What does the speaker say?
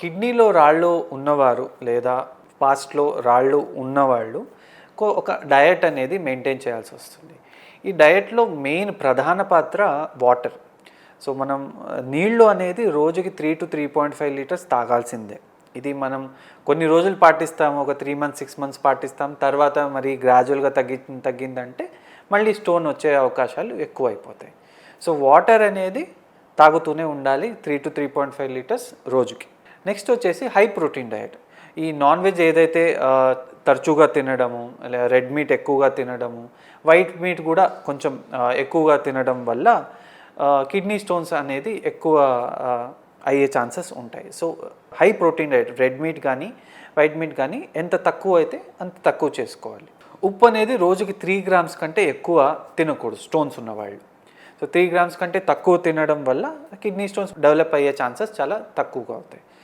కిడ్నీలో రాళ్ళు ఉన్నవారు లేదా పాస్ట్‌లో రాళ్ళు ఉన్నవాళ్ళు ఒక డయట్ అనేది మెయింటైన్ చేయాల్సి వస్తుంది. ఈ డయట్‌లో మెయిన్ ప్రధాన పాత్ర వాటర్. సో, మనం నీళ్ళు అనేది రోజుకి 3-3.5 లీటర్స్ తాగాల్సిందే. ఇది మనం కొన్ని రోజులు పాటిస్తాము. ఒక 3 మంత్స్, 6 మంత్స్ పాటిస్తాం. తర్వాత మరి గ్రాడ్యువల్‌గా తగ్గిందంటే మళ్ళీ స్టోన్ వచ్చే అవకాశాలు ఎక్కువైపోతాయి. సో, వాటర్ అనేది తాగుతూనే ఉండాలి. 3-3.5 లీటర్స్ రోజుకి. నెక్స్ట్ వచ్చేసి హై ప్రోటీన్ డయట్. ఈ నాన్ వెజ్ ఏదైతే తరచుగా తినడము, రెడ్ మీట్ ఎక్కువగా తినడము, వైట్ మీట్ కూడా కొంచెం ఎక్కువగా తినడం వల్ల కిడ్నీ స్టోన్స్ అనేది ఎక్కువ అయ్యే ఛాన్సెస్ ఉంటాయి. So, high protein diet red meat కానీ వైట్ మీట్ కానీ ఎంత తక్కువ అయితే అంత తక్కువ చేసుకోవాలి. ఉప్పు అనేది రోజుకి 3 గ్రామ్స్ కంటే ఎక్కువ తినకూడదు స్టోన్స్ ఉన్నవాళ్ళు. సో, 3 గ్రామ్స్ కంటే తక్కువ తినడం వల్ల కిడ్నీ స్టోన్స్ డెవలప్ అయ్యే ఛాన్సెస్ చాలా తక్కువగా అవుతాయి.